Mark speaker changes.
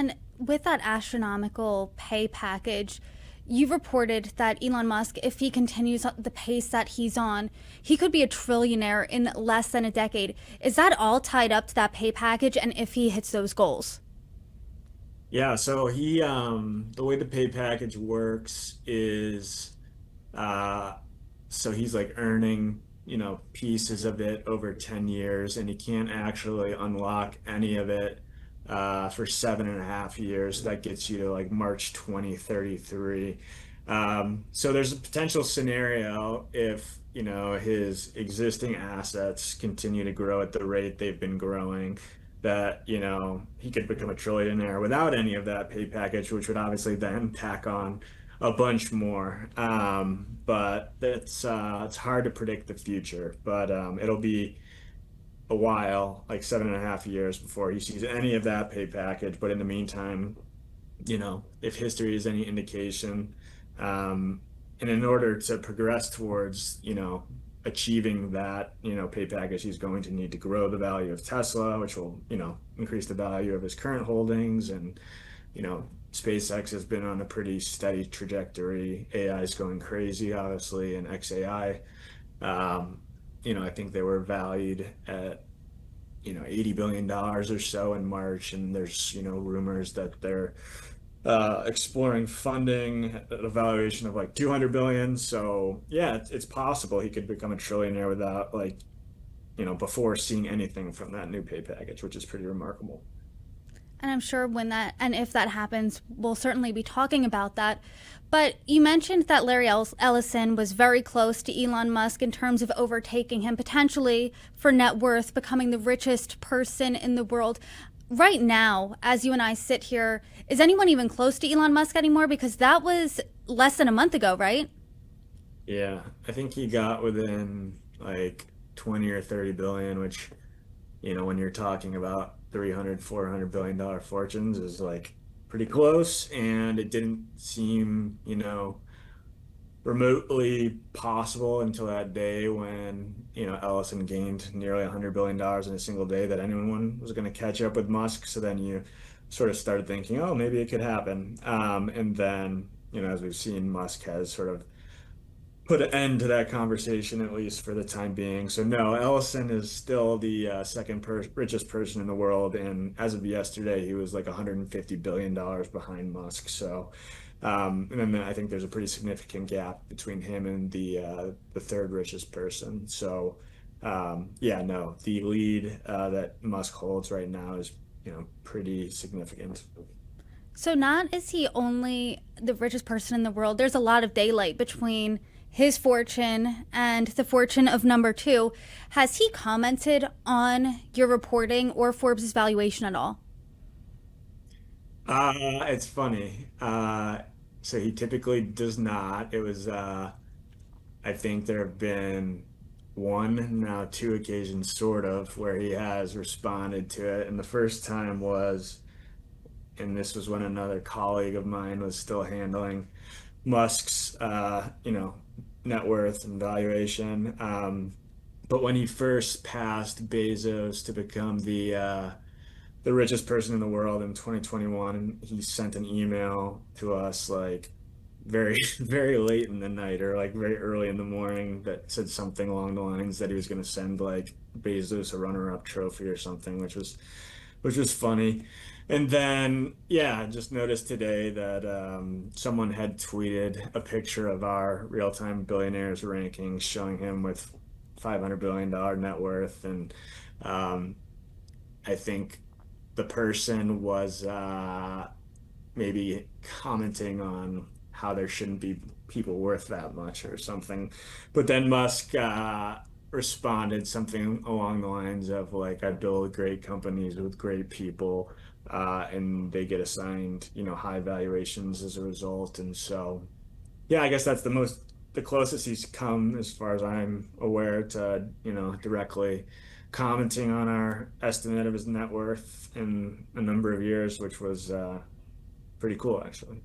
Speaker 1: And with that astronomical pay package, you reported that Elon Musk, if he continues the pace that he's on, he could be a trillionaire in less than a decade. Is that all tied up to that pay package and if he hits those goals?
Speaker 2: Yeah, so the way the pay package works is uh so he's like earning, pieces of it over 10 years, and he can't actually unlock any of it for 7.5 years. That gets you to like March 2033. So there's a potential scenario if, his existing assets continue to grow at the rate they've been growing, that, he could become a trillionaire without any of that pay package, which would obviously then tack on a bunch more. But it's hard to predict the future. But it'll be a while, like 7.5 years, before he sees any of that pay package. But in the meantime, if history is any indication, um, and in order to progress towards, achieving that, pay package, he's going to need to grow the value of Tesla, which will, increase the value of his current holdings. And, SpaceX has been on a pretty steady trajectory. AI is going crazy, obviously, and XAI, um, I think they were valued at, $80 billion or so in March, and there's, rumors that they're exploring funding at a valuation of like 200 billion. So yeah, it's possible he could become a trillionaire without like, before seeing anything from that new pay package, which is pretty remarkable.
Speaker 1: And I'm sure when that, and if that happens, we'll certainly be talking about that. But you mentioned that Larry Ellison was very close to Elon Musk in terms of overtaking him, potentially for net worth, becoming the richest person in the world. Right now, as you and I sit here, is anyone even close to Elon Musk anymore? Because that was less than a month ago, right?
Speaker 2: Yeah, I think he got within like 20 or 30 billion, which, when you're talking about 300, $400 billion fortunes, is like pretty close. And it didn't seem, remotely possible until that day when, Ellison gained nearly $100 billion in a single day, that anyone was going to catch up with Musk. So then you sort of started thinking, oh, maybe it could happen. And then, as we've seen, Musk has sort of put an end to that conversation, at least for the time being. So no, Ellison is still the second richest person in the world, and as of yesterday, he was like $150 billion behind Musk. So, and then I think there's a pretty significant gap between him and the third richest person. So, yeah, no, the lead that Musk holds right now is, pretty significant.
Speaker 1: So, not is he only the richest person in the world, there's a lot of daylight between his fortune and the fortune of number two. Has he commented on your reporting or Forbes' valuation at all?
Speaker 2: It's funny. So he typically does not. It was, I think there have been one, now two occasions, sort of, where he has responded to it. And the first time was, and this was when another colleague of mine was still handling Musk's, net worth and valuation. But when he first passed Bezos to become the richest person in the world in 2021, he sent an email to us like very, very late in the night, or like very early in the morning, that said something along the lines that he was going to send like Bezos a runner-up trophy or something, which was funny. And then, yeah, I just noticed today that someone had tweeted a picture of our real-time billionaires rankings showing him with $500 billion net worth. And um, I think the person was maybe commenting on how there shouldn't be people worth that much or something. But then Musk responded something along the lines of like, I build great companies with great people, and they get assigned, high valuations as a result. And so, yeah, I guess that's the closest he's come, as far as I'm aware, to, directly commenting on our estimate of his net worth in a number of years, which was pretty cool, actually.